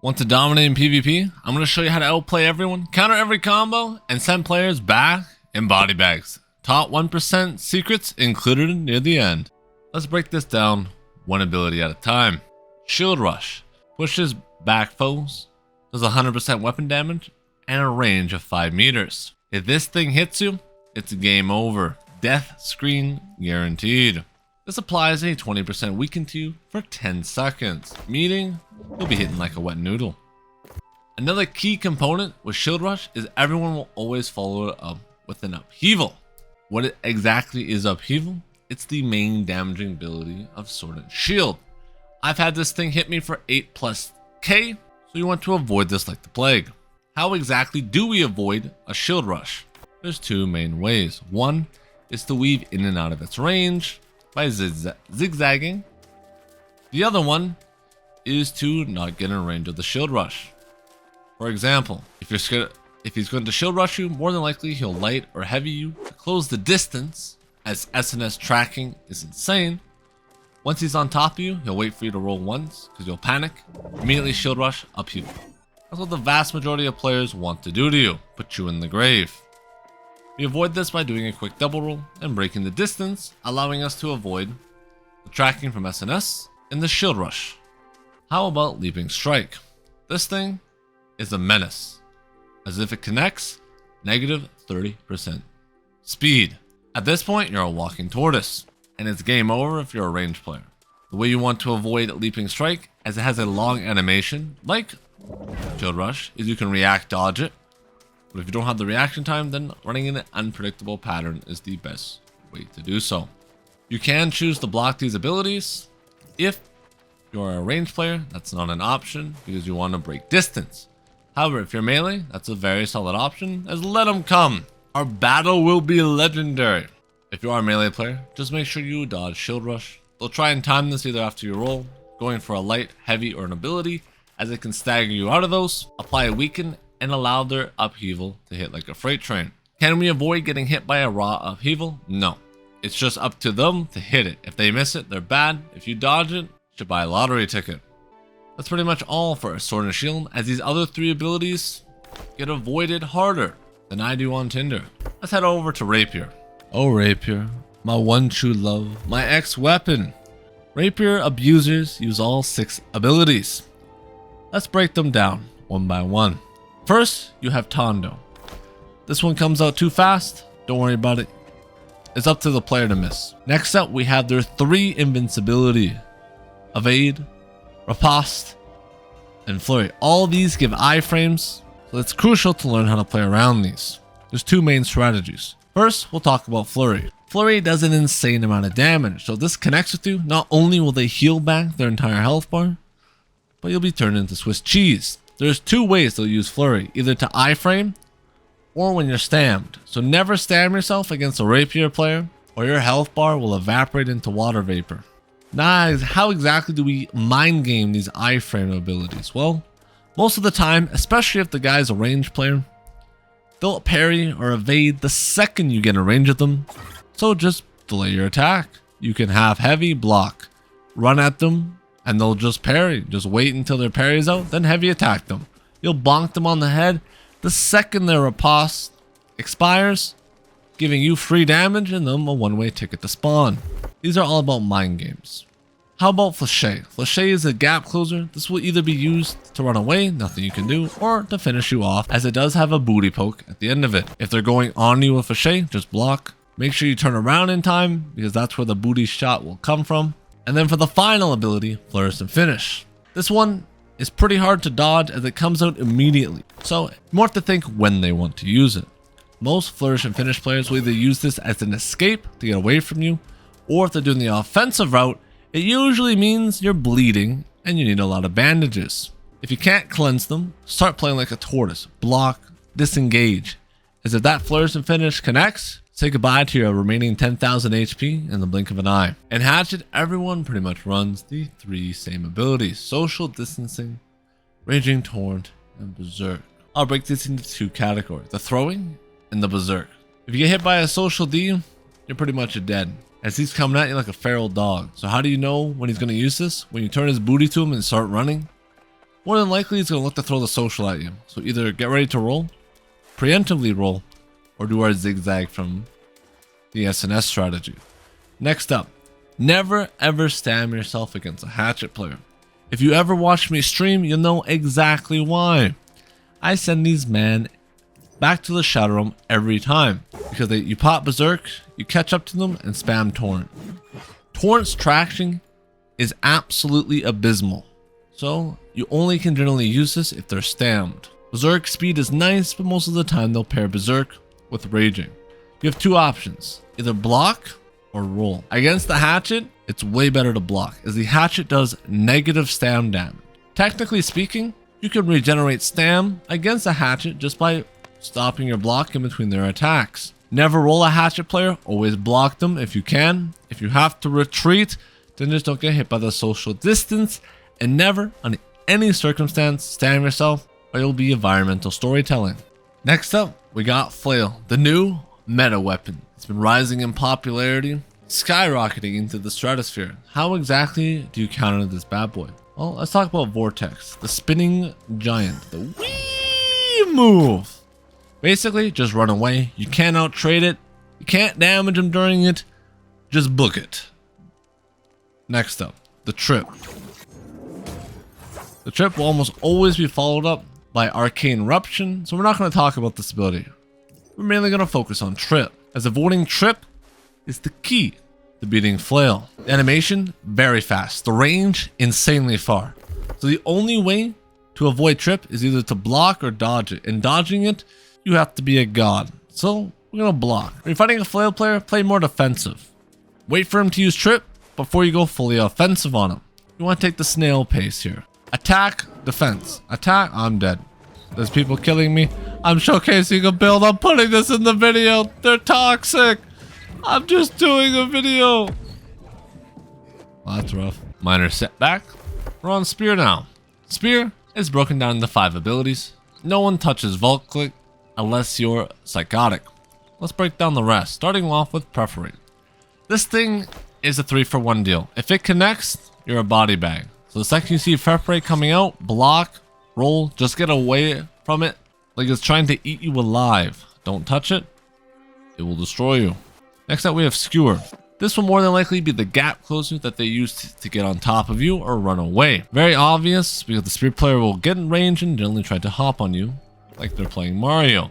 Want to dominate in PvP? I'm going to show you how to outplay everyone, counter every combo, and send players back in body bags. Top 1% secrets included near the end. Let's break this down one ability at a time. Shield Rush pushes back foes, does 100% weapon damage, and a range of 5 meters. If this thing hits you, it's game over. Death screen guaranteed. This applies a 20% weaken to you for 10 seconds, meaning you'll be hitting like a wet noodle. Another key component with Shield Rush is everyone will always follow it up with an upheaval. What exactly is upheaval? It's the main damaging ability of Sword and Shield. I've had this thing hit me for 8+ K, so you want to avoid this like the plague. How exactly do we avoid a Shield Rush? There's two main ways. One is to weave in and out of its range by zigzagging. The other one is to not get in range of the Shield Rush. For example, if he's going to Shield Rush you, more than likely he'll light or heavy you to close the distance, as SNS tracking is insane. Once he's on top of you, he'll wait for you to roll once because you'll panic, immediately Shield Rush upheaval. That's what the vast majority of players want to do to you, put you in the grave. We avoid this by doing a quick double roll and breaking the distance, allowing us to avoid the tracking from SNS and the Shield Rush. How about Leaping Strike? This thing is a menace, as if it connects, negative 30% speed. At this point, you're a walking tortoise, and it's game over if you're a ranged player. The way you want to avoid Leaping Strike, as it has a long animation, like Shield Rush, is you can react dodge it. But if you don't have the reaction time, then running in an unpredictable pattern is the best way to do so. You can choose to block these abilities. If you're a ranged player, that's not an option because you want to break distance. However, if you're melee, that's a very solid option, as let them come. Our battle will be legendary. If you are a melee player, just make sure you dodge Shield Rush. They'll try and time this either after you roll, going for a light, heavy, or an ability, as it can stagger you out of those, apply a weaken, and allow their upheaval to hit like a freight train. Can we avoid getting hit by a raw upheaval? No. It's just up to them to hit it. If they miss it, they're bad. If you dodge it, you should buy a lottery ticket. That's pretty much all for a Sword and Shield, as these other 3 abilities get avoided harder than I do on Tinder. Let's head over to Rapier. Oh Rapier, my one true love, my ex-weapon. Rapier abusers use all 6 abilities. Let's break them down one by one. First, you have Tondo. This one comes out too fast, don't worry about it. It's up to the player to miss. Next up, we have their 3 invincibility. Evade, Riposte, and Flurry. All these give iframes, so it's crucial to learn how to play around these. There's 2 main strategies. First, we'll talk about Flurry. Flurry does an insane amount of damage, so if this connects with you, not only will they heal back their entire health bar, but you'll be turned into Swiss cheese. There's 2 ways they'll use Flurry, either to iframe or when you're stammed. So never stam yourself against a Rapier player or your health bar will evaporate into water vapor. Now, how exactly do we mind game these iframe abilities? Well, most of the time, especially if the guy's a ranged player, they'll parry or evade the second you get in range of them. So just delay your attack. You can have heavy block, run at them, and they'll just parry. Just wait until their parry's out, then heavy attack them. You'll bonk them on the head the second their riposte expires, giving you free damage and them a one-way ticket to spawn. These are all about mind games. How about Flail? Flail is a gap closer. This will either be used to run away, nothing you can do, or to finish you off, as it does have a booty poke at the end of it. If they're going on you with Flail, just block. Make sure you turn around in time, because that's where the booty shot will come from. And then for the final ability, Flourish and Finish. This one is pretty hard to dodge as it comes out immediately, so more have to think when they want to use it. Most Flourish and Finish players will either use this as an escape to get away from you, or if they're doing the offensive route, it usually means you're bleeding and you need a lot of bandages. If you can't cleanse them, start playing like a tortoise, block, disengage, as if that Flourish and Finish connects, say goodbye to your remaining 10,000 HP in the blink of an eye. In Hatchet, everyone pretty much runs the 3 same abilities: Social Distancing, Raging Torrent, and Berserk. I'll break this into 2 categories: the Throwing and the Berserk. If you get hit by a Social D, you're pretty much dead, as he's coming at you like a feral dog. So how do you know when he's going to use this? When you turn his booty to him and start running? more than likely he's going to look to throw the social at you. So either get ready to roll, preemptively roll, or do our zigzag from the SNS strategy. Next up, never ever stam yourself against a hatchet player. If you ever watch me stream, you'll know exactly why. I send these men back to the Shadow Realm every time because you pop Berserk, you catch up to them, and spam Torrent. Torrent's traction is absolutely abysmal, so you only can generally use this if they're stammed. Berserk speed is nice, but most of the time they'll pair Berserk with Raging. You have two options, either block or roll. Against the Hatchet, it's way better to block, as the Hatchet does negative stam damage. Technically speaking, you can regenerate stam against a Hatchet just by stopping your block in between their attacks. Never roll a Hatchet player, always block them if you can. If you have to retreat, then just don't get hit by the social distance, and never, under any circumstance, stam yourself or you'll be environmental storytelling. Next up, we got Flail, the new meta weapon. It's been rising in popularity, skyrocketing into the stratosphere. How exactly do you counter this bad boy? Well, let's talk about Vortex, the spinning giant, the wee move. Basically, just run away. You can't out-trade it. You can't damage him during it. Just book it. Next up, the trip. The trip will almost always be followed up by Arcane Eruption, so we're not going to talk about this ability. We're mainly going to focus on trip, as avoiding trip is the key to beating Flail. The animation, very fast. The range, insanely far. So the only way to avoid trip is either to block or dodge it. In dodging it, you have to be a god. So we're going to block. When you're fighting a Flail player, play more defensive. Wait for him to use trip before you go fully offensive on him. You want to take the snail pace here. Attack, defense. Attack, I'm dead. There's people killing me. I'm showcasing a build. I'm putting this in the video. They're toxic. I'm just doing a video. Well, that's rough. Minor setback. We're on Spear now. Spear is broken down into 5 abilities. No one touches Vault Click unless you're psychotic. Let's break down the rest, starting off with Perforate. This thing is a 3-for-1 deal. If it connects, you're a body bag. So the second you see Perforate coming out, block, roll, just get away from it like it's trying to eat you alive. Don't touch it. It will destroy you. Next up, we have Skewer. This will more than likely be the gap closer that they use to get on top of you or run away. Very obvious because the Spear player will get in range and generally try to hop on you like they're playing Mario.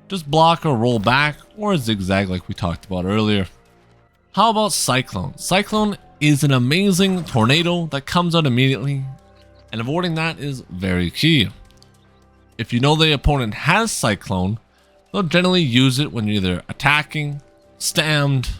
Just block or roll back or zigzag like we talked about earlier. How about Cyclone? Cyclone is an amazing tornado that comes out immediately, and avoiding that is very key. If you know the opponent has Cyclone, they'll generally use it when you're either attacking, stammed,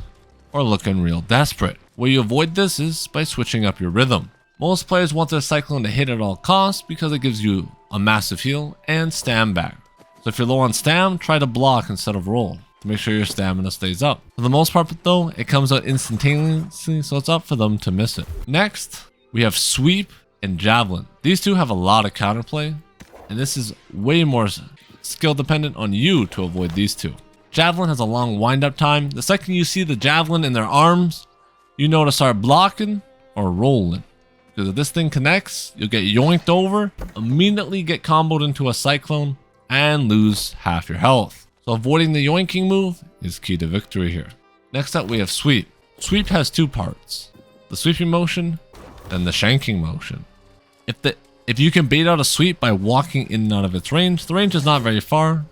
or looking real desperate. Where you avoid this is by switching up your rhythm. Most players want their Cyclone to hit at all costs because it gives you a massive heal and stam back. So if you're low on stam, try to block instead of roll to make sure your stamina stays up. For the most part though, it comes out instantaneously, so it's up for them to miss it. Next, we have Sweep and Javelin. These two have a lot of counterplay, and this is way more skill dependent on you to avoid these two. Javelin has a long wind-up time. The second you see the Javelin in their arms, you know to start blocking or rolling. Because if this thing connects, you'll get yoinked over, immediately get comboed into a Cyclone, and lose half your health. So avoiding the yoinking move is key to victory here. Next up, we have Sweep. Sweep has 2 parts. The sweeping motion and the shanking motion. If you can bait out a sweep by walking in and out of its range, the range is not very far,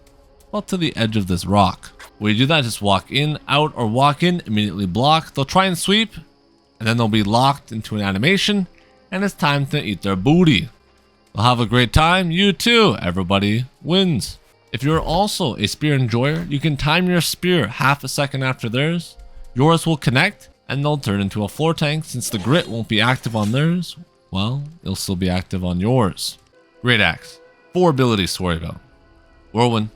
but to the edge of this rock. When you do that, just walk in, out, or walk in, immediately block. They'll try and sweep, and then they'll be locked into an animation, and it's time to eat their booty. They'll have a great time, you too, everybody wins. If you're also a spear enjoyer, you can time your spear half a second after theirs. Yours will connect, and they'll turn into a floor tank. Since the grit won't be active on theirs, well, it'll still be active on yours. Great Axe. 4 abilities to worry about. Whirlwind,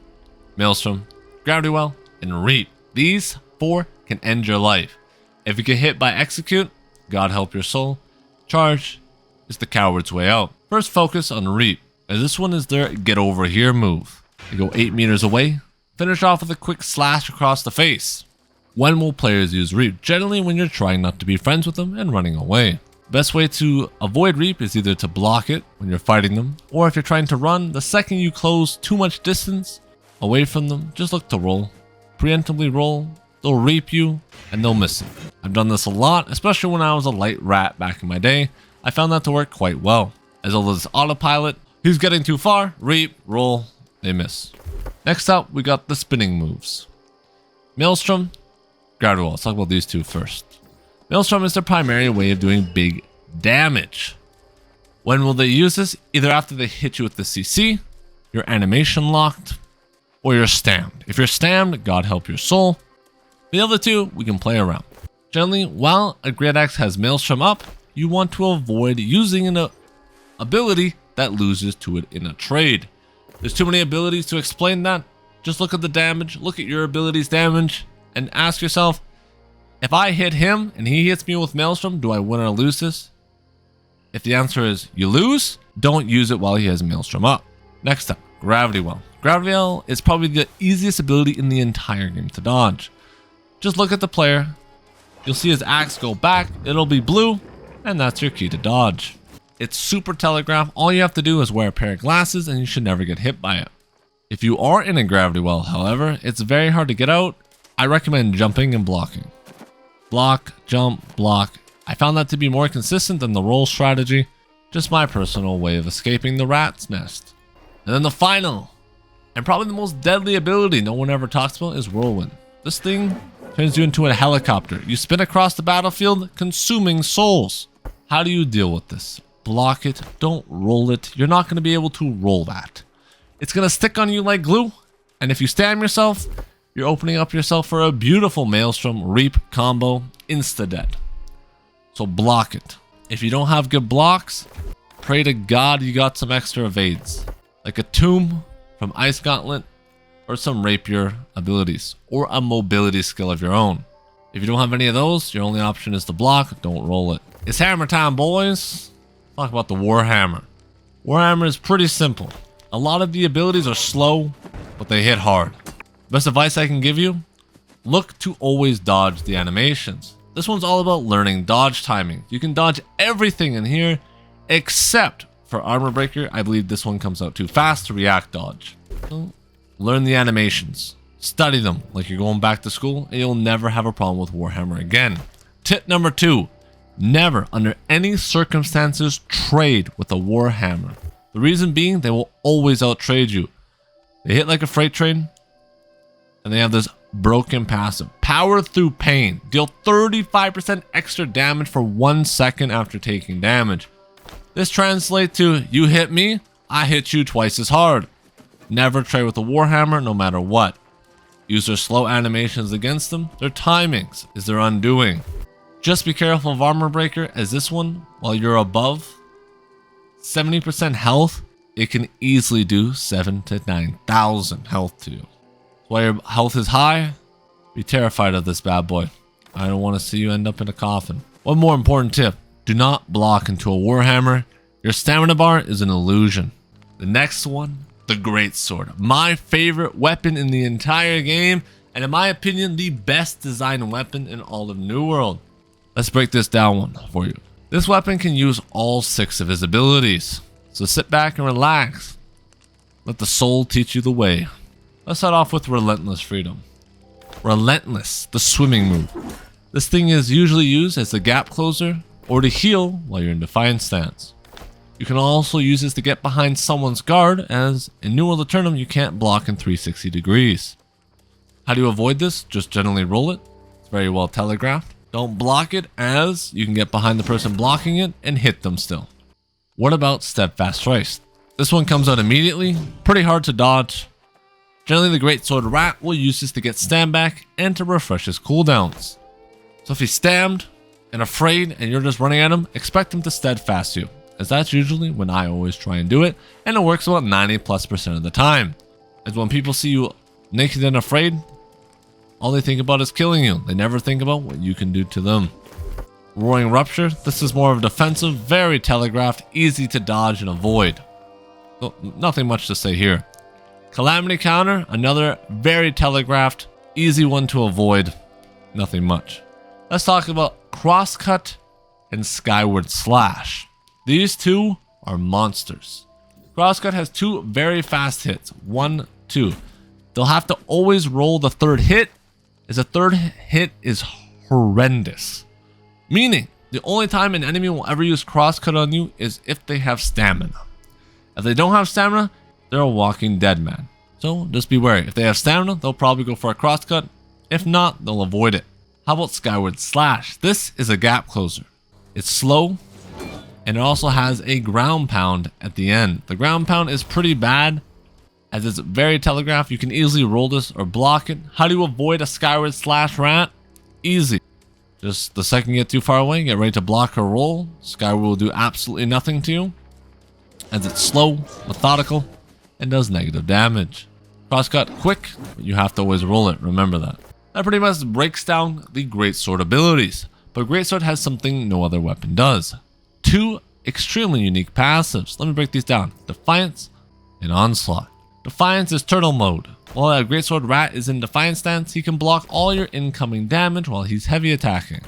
Maelstrom, Gravity Well, and Reap. These 4 can end your life. If you get hit by Execute, God help your soul. Charge is the coward's way out. First focus on Reap, as this one is their get over here move. You go 8 meters away, finish off with a quick slash across the face. When will players use Reap? Generally when you're trying not to be friends with them and running away. Best way to avoid reap is either to block it when you're fighting them, or if you're trying to run, the second you close too much distance away from them, just look to roll. Preemptively roll, they'll reap you, and they'll miss it. I've done this a lot, especially when I was a light rat back in my day. I found that to work quite well. As well as autopilot, who's getting too far, reap, roll, they miss. Next up, we got the spinning moves. Maelstrom, Gravity Well. Let's talk about these two first. Maelstrom is their primary way of doing big damage. When will they use this? Either after they hit you with the CC, you're animation locked, or you're stammed. If you're stammed, God help your soul. The other two, we can play around. Generally, while a Great Axe has Maelstrom up, you want to avoid using an ability that loses to it in a trade. There's too many abilities to explain that. Just look at the damage, look at your ability's damage, and ask yourself, if I hit him and he hits me with Maelstrom, do I win or lose this? If the answer is you lose, don't use it while he has Maelstrom up. Next up, Gravity Well. Gravity Well is probably the easiest ability in the entire game to dodge. Just look at the player, you'll see his axe go back, it'll be blue, and that's your key to dodge. It's super telegraph, all you have to do is wear a pair of glasses and you should never get hit by it. If you are in a Gravity Well, however, it's very hard to get out. I recommend jumping and blocking. Block, jump, block. I found that to be more consistent than the roll strategy. Just my personal way of escaping the rat's nest. And then the final, and probably the most deadly ability no one ever talks about, is Whirlwind. This thing turns you into a helicopter. You spin across the battlefield, consuming souls. How do you deal with this? Block it, don't roll it. You're not going to be able to roll that. It's going to stick on you like glue, and if you stam yourself, you're opening up yourself for a beautiful Maelstrom Reap combo insta-dead. So block it. If you don't have good blocks, pray to God you got some extra evades, like a Tomb from Ice Gauntlet, or some Rapier abilities, or a mobility skill of your own. If you don't have any of those, your only option is to block, don't roll it. It's hammer time, boys. Talk about the Warhammer. Warhammer is pretty simple. A lot of the abilities are slow, but they hit hard. Best advice I can give you, look to always dodge the animations. This one's all about learning dodge timing. You can dodge everything in here, except for Armor Breaker. I believe this one comes out too fast to react dodge. So, learn the animations. Study them like you're going back to school, and you'll never have a problem with Warhammer again. Tip number 2, never, under any circumstances, trade with a Warhammer. The reason being, they will always outtrade you. They hit like a freight train, and they have this broken passive. Power through pain. Deal 35% extra damage for 1 second after taking damage. This translates to, you hit me, I hit you twice as hard. Never trade with a Warhammer, no matter what. Use their slow animations against them. Their timings is their undoing. Just be careful of Armor Breaker, as this one, while you're above 70% health, it can easily do 7,000 to 9,000 health to you. While your health is high, be terrified of this bad boy. I don't want to see you end up in a coffin. One more important tip, do not block into a Warhammer. Your stamina bar is an illusion. The next one, the Great Sword. My favorite weapon in the entire game, and in my opinion, the best designed weapon in all of New World. Let's break this down one for you. This weapon can use all 6 of his abilities. So sit back and relax. Let the soul teach you the way. Let's start off with Relentless Freedom. Relentless, the swimming move. This thing is usually used as the gap closer or to heal while you're in Defiance stance. You can also use this to get behind someone's guard, as in New World Aeternum you can't block in 360 degrees. How do you avoid this? Just generally roll it. It's very well telegraphed. Don't block it, as you can get behind the person blocking it and hit them still. What about Steadfast Strike? This one comes out immediately, pretty hard to dodge. Generally, the Great Sword Rat will use this to get stand back and to refresh his cooldowns. So if he's stammed and afraid and you're just running at him, expect him to steadfast you, as that's usually when I always try and do it, and it works about 90+% of the time. As when people see you naked and afraid, all they think about is killing you. They never think about what you can do to them. Roaring Rupture, this is more of a defensive, very telegraphed, easy to dodge and avoid. So, nothing much to say here. Calamity Counter, another very telegraphed, easy one to avoid. Nothing much. Let's talk about Crosscut and Skyward Slash. These two are monsters. Crosscut has two very fast hits. 1, 2. They'll have to always roll the third hit, as the third hit is horrendous. Meaning, the only time an enemy will ever use Crosscut on you is if they have stamina. If they don't have stamina, they're a walking dead man. So just be wary. If they have stamina, they'll probably go for a Crosscut. If not, they'll avoid it. How about Skyward Slash? This is a gap closer. It's slow, and it also has a ground pound at the end. The ground pound is pretty bad, as it's very telegraphed. You can easily roll this or block it. How do you avoid a Skyward Slash rat? Easy. Just the second you get too far away, get ready to block or roll. Skyward will do absolutely nothing to you, as it's slow, methodical, and does negative damage. Crosscut quick, but you have to always roll it. Remember that. That pretty much breaks down the Greatsword abilities. But Greatsword has something no other weapon does. Two extremely unique passives. Let me break these down. Defiance and Onslaught. Defiance is turtle mode. While a Greatsword rat is in Defiance stance, he can block all your incoming damage while he's heavy attacking.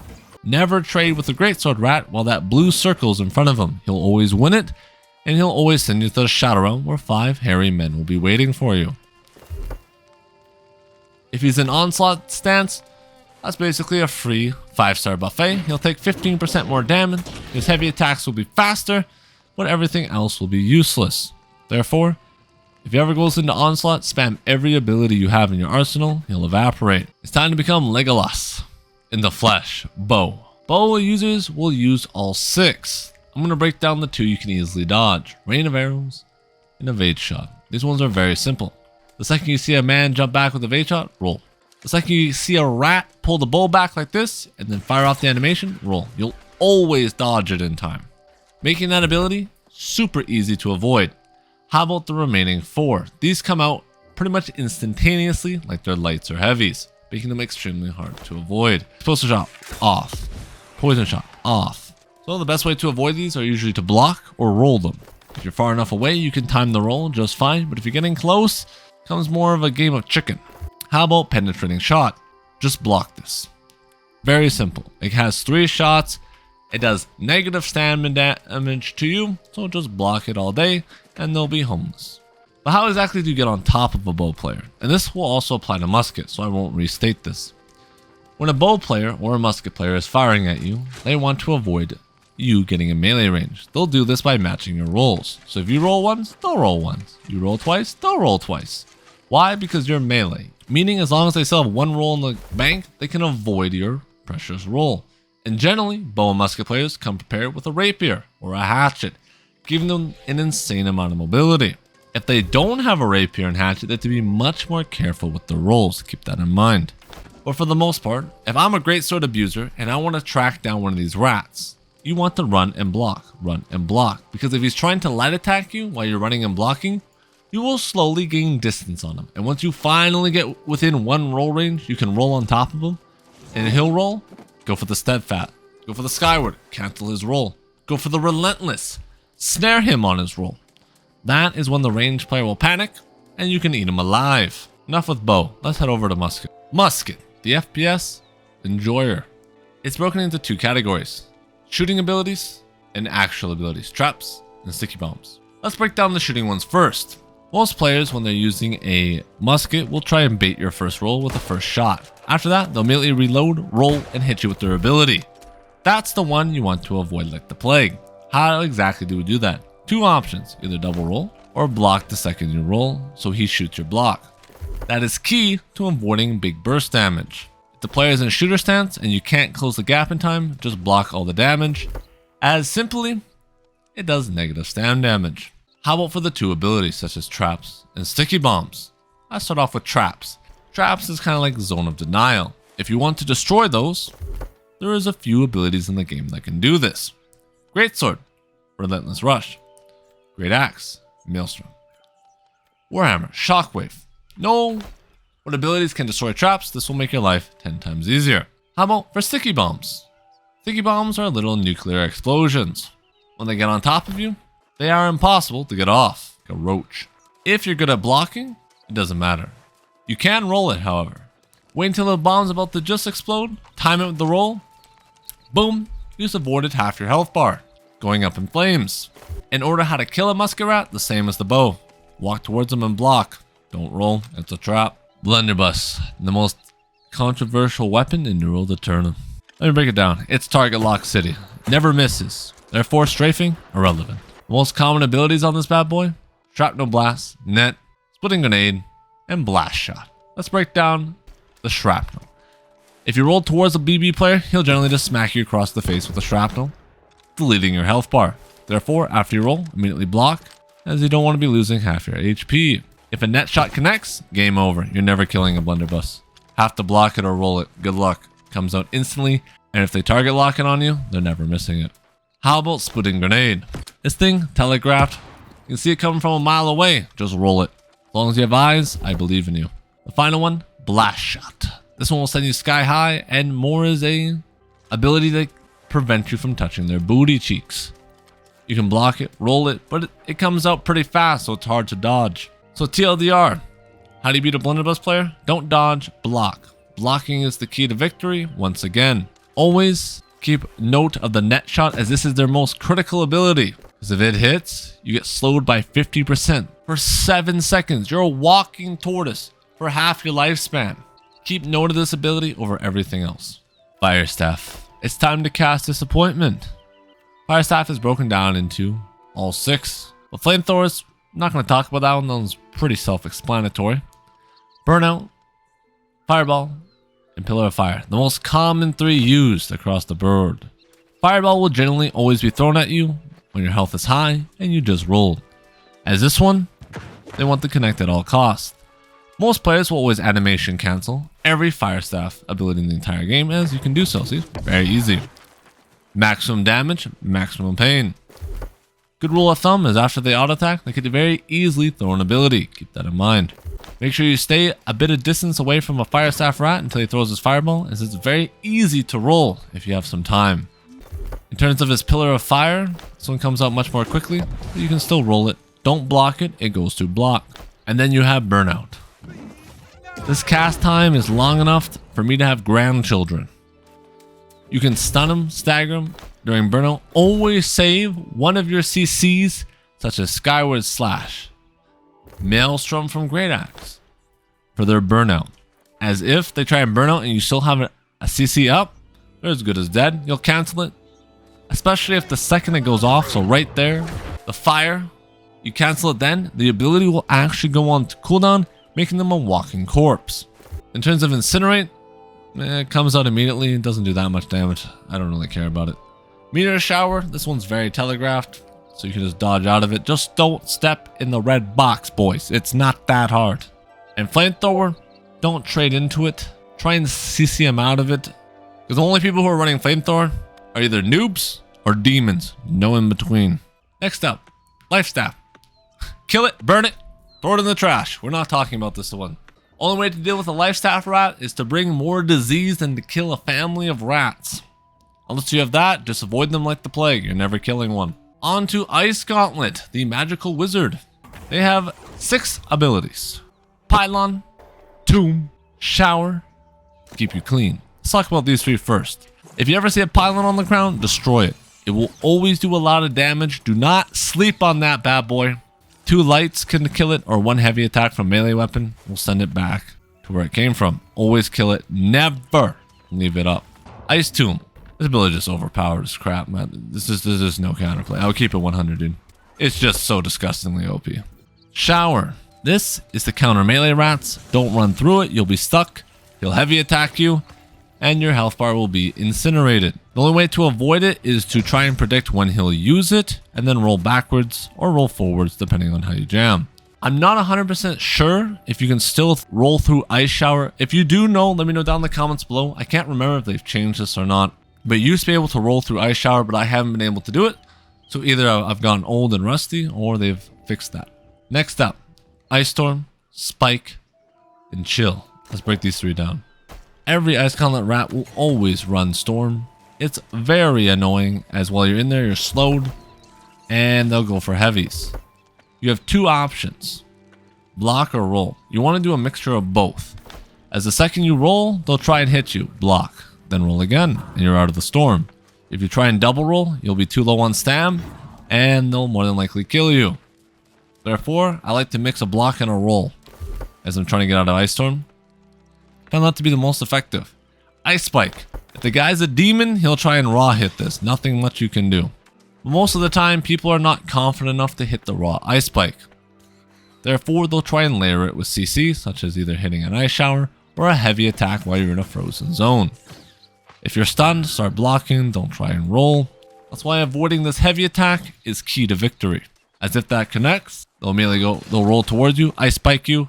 Never trade with the Greatsword rat while that blue circle's in front of him. He'll always win it, and he'll always send you to the Shadow Realm where 5 hairy men will be waiting for you. If he's in Onslaught stance, that's basically a free 5-star buffet. He'll take 15% more damage, his heavy attacks will be faster, but everything else will be useless. Therefore, if he ever goes into Onslaught, spam every ability you have in your arsenal, he'll evaporate. It's time to become Legolas in the flesh. Bow. Bow users will use all 6. I'm going to break down the 2 you can easily dodge. Rain of Arrows and Evade Shot. These ones are very simple. The second you see a man jump back with a Evade Shot, roll. The second you see a rat pull the bow back like this and then fire off the animation, roll. You'll always dodge it in time. Making that ability super easy to avoid. How about the remaining 4? These come out pretty much instantaneously like they're lights or heavies, making them extremely hard to avoid. Explosive Shot, off. Poison Shot, off. So the best way to avoid these are usually to block or roll them. If you're far enough away, you can time the roll just fine, but if you're getting close, it becomes more of a game of chicken. How about Penetrating Shot? Just block this. Very simple. It has 3 shots. It does negative stamina damage to you, so just block it all day and they'll be homeless. But how exactly do you get on top of a bow player? And this will also apply to musket, so I won't restate this. When a bow player or a musket player is firing at you, they want to avoid you getting in melee range. They'll do this by matching your rolls. So if you roll once, they'll roll once. You roll twice, they'll roll twice. Why? Because you're melee. Meaning as long as they still have 1 roll in the bank, they can avoid your precious roll. And generally, bow and musket players come prepared with a rapier or a hatchet, giving them an insane amount of mobility. If they don't have a rapier and hatchet, they have to be much more careful with their rolls. Keep that in mind. But for the most part, if I'm a greatsword abuser and I want to track down one of these rats, you want to run and block, because if he's trying to light attack you while you're running and blocking, you will slowly gain distance on him. And once you finally get within 1 roll range, you can roll on top of him, and he'll roll. Go for the steadfast, go for the skyward, cancel his roll, go for the relentless, snare him on his roll. That is when the ranged player will panic, and you can eat him alive. Enough with bow, let's head over to musket. Musket, the FPS enjoyer. It's broken into 2 categories: shooting abilities and actual abilities, traps and sticky bombs. Let's break down the shooting ones first. Most players, when they're using a musket, will try and bait your first roll with the first shot. After that, they'll immediately reload, roll, and hit you with their ability. That's the one you want to avoid like the plague. How exactly do we do that? 2 options, either double roll or block the second you roll so he shoots your block. That is key to avoiding big burst damage. If the player is in a shooter stance and you can't close the gap in time, just block all the damage. As simply, it does negative stam damage. How about for the 2 abilities such as traps and sticky bombs? I start off with traps. Traps is kind of like Zone of Denial. If you want to destroy those, there is a few abilities in the game that can do this. Greatsword, Relentless Rush. Great Axe, Maelstrom. Warhammer, Shockwave. Know what abilities can destroy traps? This will make your life 10 times easier. How about for sticky bombs? Sticky bombs are little nuclear explosions. When they get on top of you, they are impossible to get off, like a roach. If you're good at blocking, it doesn't matter. You can roll it, however. Wait until the bomb's about to just explode, time it with the roll, boom, you just avoided half your health bar, going up in flames. In order how to kill a musket rat, the same as the bow. Walk towards them and block. Don't roll, it's a trap. Blunderbuss, the most controversial weapon in World Aeternum. Let me break it down. It's target lock city. Never misses. Therefore, strafing, irrelevant. The most common abilities on this bad boy: shrapnel blast, net, splitting grenade, and blast shot. Let's break down the shrapnel. If you roll towards a BB player, he'll generally just smack you across the face with a shrapnel, deleting your health bar. Therefore, after you roll, immediately block, as you don't want to be losing half your HP. If a net shot connects, game over. You're never killing a blunderbuss. Have to block it or roll it. Good luck. Comes out instantly, and if they target lock it on you, they're never missing it. How about splitting grenade? This thing, telegraphed. You can see it coming from a mile away. Just roll it. As long as you have eyes, I believe in you. The final one, blast shot. This one will send you sky high, and more is a ability to prevent you from touching their booty cheeks. You can block it, roll it, but it comes out pretty fast, so it's hard to dodge. So TLDR, how do you beat a blunderbuss player? Don't dodge, block. Blocking is the key to victory once again. Always keep note of the net shot, as this is their most critical ability. Because if it hits, you get slowed by 50% for 7 seconds. You're a walking tortoise for half your lifespan. Keep note of this ability over everything else. Fire Staff. It's time to cast Disappointment. Fire Staff is broken down into all 6. But Flamethrowers, I'm not going to talk about that one. That one's pretty self-explanatory. Burnout, Fireball, and Pillar of Fire. The most common 3 used across the board. Fireball will generally always be thrown at you when your health is high and you just rolled. As this one, they want to connect at all costs. Most players will always animation cancel every Fire Staff ability in the entire game, as you can do so. See, very easy. Maximum damage, maximum pain. Good rule of thumb is after they auto attack, they could very easily throw an ability. Keep that in mind. Make sure you stay a bit of distance away from a Fire Staff rat until he throws his fireball, as it's very easy to roll if you have some time. In terms of his Pillar of Fire, this one comes out much more quickly, but you can still roll it. Don't block it, it goes to block. And then you have Burnout. This cast time is long enough for me to have grandchildren. You can stun them, stagger them during Burnout. Always save one of your CCs, such as Skyward Slash, Maelstrom from Great Axe, for their Burnout. As if they try and Burnout and you still have a CC up, they're as good as dead. You'll cancel it, especially if the second it goes off. So right there, the fire, you cancel it then. The ability will actually go on to cooldown, making them a walking corpse. In terms of Incinerate, it comes out immediately. It doesn't do that much damage. I don't really care about it. Meteor Shower, this one's very telegraphed, so you can just dodge out of it. Just don't step in the red box, boys. It's not that hard. And Flamethrower, don't trade into it. Try and CC him out of it, because the only people who are running Flamethrower are either noobs or demons. No in between. Next up, Life Staff. Kill it, burn it, throw it in the trash. We're not talking about this one. Only way to deal with a Life Staff rat is to bring more disease than to kill a family of rats. Unless you have that, just avoid them like the plague. You're never killing one. On to Ice Gauntlet, the magical wizard. They have 6 abilities: Pylon, Tomb, Shower, keep you clean. Let's talk about these 3 first. If you ever see a pylon on the ground, destroy it. It will always do a lot of damage. Do not sleep on that bad boy. 2 lights can kill it, or 1 heavy attack from melee weapon will send it back to where it came from. Always kill it. Never leave it up. Ice Tomb. This ability just overpowered as crap, man. This is no counterplay. I would keep it 100, dude. It's just so disgustingly OP. Shower. This is to counter melee rats. Don't run through it. You'll be stuck. He'll heavy attack you, and your health bar will be incinerated. The only way to avoid it is to try and predict when he'll use it, and then roll backwards or roll forwards depending on how you jam. I'm not 100% sure if you can still roll through Ice Shower. If you do know, let me know down in the comments below. I can't remember if they've changed this or not, but you used to be able to roll through Ice Shower, but I haven't been able to do it. So either I've gone old and rusty, or they've fixed that. Next up, Ice Storm, Spike, and Chill. Let's break these 3 down. Every Ice Gauntlet rat will always run Storm. It's very annoying, as while you're in there, you're slowed, and they'll go for heavies. You have 2 options: block or roll. You want to do a mixture of both, as the second you roll, they'll try and hit you. Block, then roll again, and you're out of the storm. If you try and double roll, you'll be too low on stam, and they'll more than likely kill you. Therefore, I like to mix a block and a roll as I'm trying to get out of Ice Storm. Found that to be the most effective. Ice Spike. If the guy's a demon, he'll try and raw hit this. Nothing much you can do. But most of the time, people are not confident enough to hit the raw Ice Spike. Therefore, they'll try and layer it with CC, such as either hitting an Ice Shower or a heavy attack while you're in a frozen zone. If you're stunned, start blocking, don't try and roll. That's why avoiding this heavy attack is key to victory. As if that connects, they'll immediately they'll roll towards you, Ice Spike you,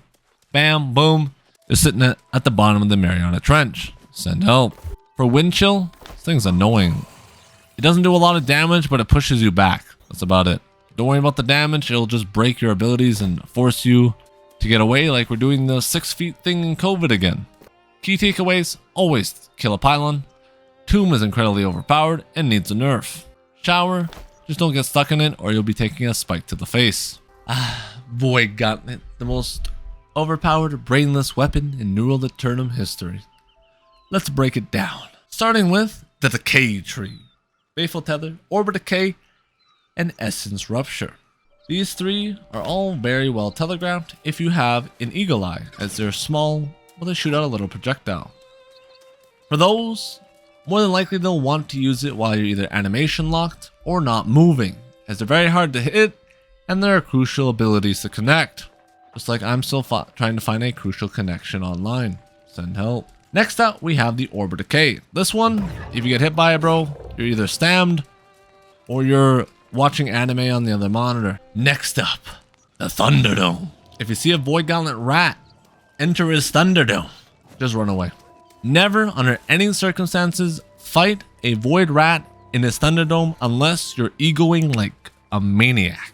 bam, boom. They're sitting at the bottom of the Mariana Trench. Send help. For Wind Chill, this thing's annoying. It doesn't do a lot of damage, but it pushes you back. That's about it. Don't worry about the damage, it'll just break your abilities and force you to get away like we're doing the 6 feet thing in COVID again. Key takeaways, always kill a pylon. Tomb is incredibly overpowered and needs a nerf. Shower, just don't get stuck in it or you'll be taking a spike to the face. Void Gauntlet, the most overpowered brainless weapon in World Aeternum history. Let's break it down. Starting with the Decay Tree. Faithful Tether, Orbit Decay, and Essence Rupture. These three are all very well telegraphed if you have an Eagle Eye, as they're small, but they shoot out a little projectile. For those, more than likely they'll want to use it while you're either animation locked or not moving, as they're very hard to hit and there are crucial abilities to connect. Just like I'm still trying to find a crucial connection online. Send help. Next up, we have the Orbit Decay. This one, if you get hit by it, bro, you're either stammed or you're watching anime on the other monitor. Next up, the Thunderdome. If you see a Void Gauntlet rat enter his Thunderdome, just run away. Never, under any circumstances, fight a Void Rat in his Thunderdome unless you're egoing like a maniac.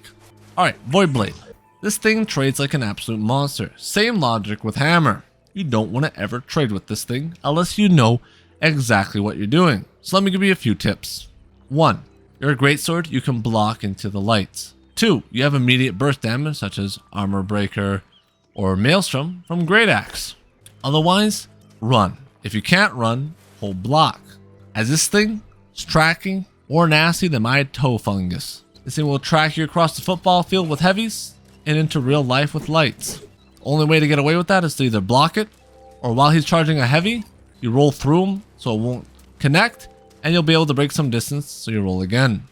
Alright, Void Blade. This thing trades like an absolute monster. Same logic with Hammer. You don't want to ever trade with this thing unless you know exactly what you're doing. So let me give you a few tips. 1. You're a greatsword, you can block into the lights. 2. You have immediate burst damage such as Armor Breaker or Maelstrom from Great Axe. Otherwise, run. If you can't run, hold block. As this thing is tracking more nasty than my toe fungus. This thing will track you across the football field with heavies and into real life with lights. Only way to get away with that is to either block it, or while he's charging a heavy, you roll through him so it won't connect, and you'll be able to break some distance so you roll again.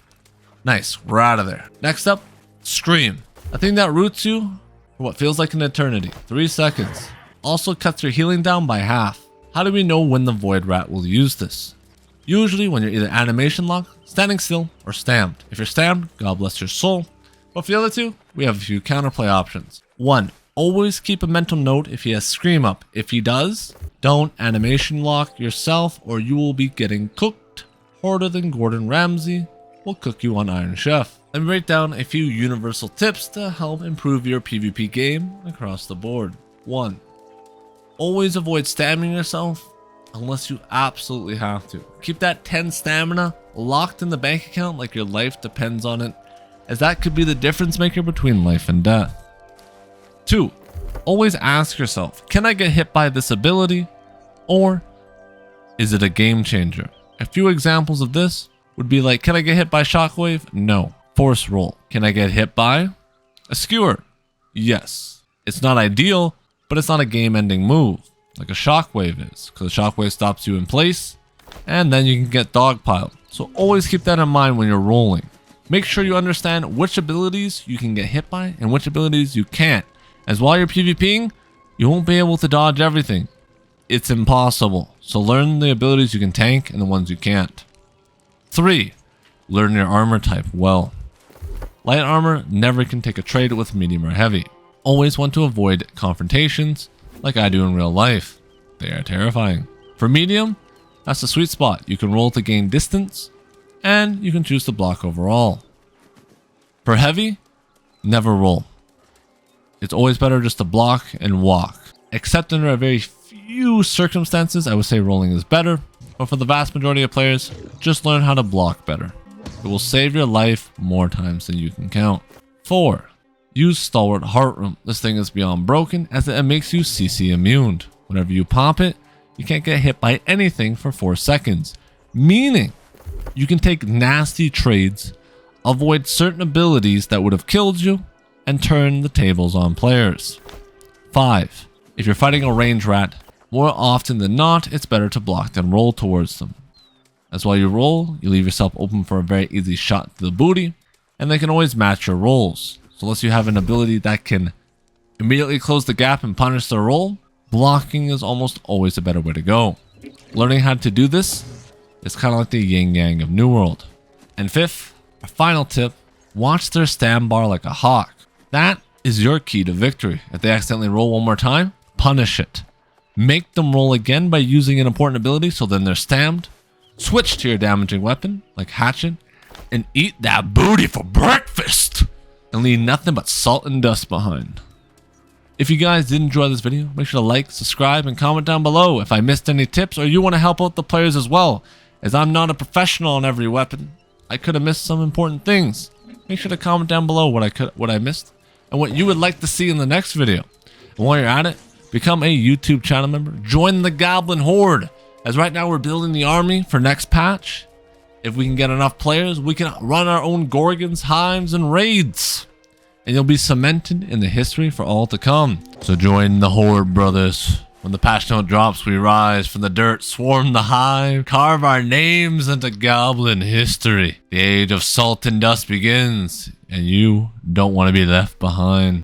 Nice, we're out of there. Next up, Scream. A thing that roots you for what feels like an eternity. 3 seconds. Also cuts your healing down by half. How do we know when the Void Rat will use this? Usually when you're either animation locked, standing still, or stammed. If you're stammed, God bless your soul. But for the other two, we have a few counterplay options. 1. Always keep a mental note if he has Scream up. If he does, don't animation lock yourself or you will be getting cooked harder than Gordon Ramsay will cook you on Iron Chef. Let me break down a few universal tips to help improve your PvP game across the board. 1. Always avoid stabbing yourself unless you absolutely have to. Keep that 10 stamina locked in the bank account like your life depends on it, as that could be the difference maker between life and death. 2. Always ask yourself, can I get hit by this ability, or is it a game changer? A few examples of this would be like, can I get hit by Shockwave? No. Force roll. Can I get hit by a Skewer? Yes. It's not ideal, but it's not a game-ending move, like a Shockwave is, because Shockwave stops you in place, and then you can get dogpiled. So always keep that in mind when you're rolling. Make sure you understand which abilities you can get hit by and which abilities you can't. As while you're PvPing, you won't be able to dodge everything. It's impossible. So learn the abilities you can tank and the ones you can't. 3. Learn your armor type well. Light armor never can take a trade with medium or heavy. Always want to avoid confrontations like I do in real life. They are terrifying. For medium, that's the sweet spot. You can roll to gain distance and you can choose to block overall. For heavy, never roll. It's always better just to block and walk. Except under a very few circumstances, I would say rolling is better. But for the vast majority of players, just learn how to block better. It will save your life more times than you can count. 4. Use Stalwart Heart Room. This thing is beyond broken as it makes you CC immune. Whenever you pop it, you can't get hit by anything for 4 seconds. Meaning, You can take nasty trades, avoid certain abilities that would have killed you, and turn the tables on players. 5. If you're fighting a range rat, more often than not, it's better to block than roll towards them. As while you roll, you leave yourself open for a very easy shot to the booty, and they can always match your rolls. So unless you have an ability that can immediately close the gap and punish their roll, blocking is almost always a better way to go. Learning how to do this is kind of like the yin yang of New World. And 5th, our final tip, watch their stand bar like a hawk. That is your key to victory. If they accidentally roll one more time, punish it. Make them roll again by using an important ability so then they're stammed. Switch to your damaging weapon, like Hatchet, and eat that booty for breakfast! And leave nothing but salt and dust behind. If you guys did enjoy this video, make sure to like, subscribe, and comment down below if I missed any tips or you want to help out the players as well, as I'm not a professional on every weapon. I could have missed some important things. Make sure to comment down below what I missed and what you would like to see in the next video. And while you're at it, become a YouTube channel member. Join the Goblin Horde, as right now we're building the army for next patch. If we can get enough players, we can run our own Gorgons, Hives, and raids. And you'll be cemented in the history for all to come. So join the Horde, brothers. When the patch note drops, we rise from the dirt, swarm the hive, carve our names into goblin history. The age of salt and dust begins, and you don't want to be left behind.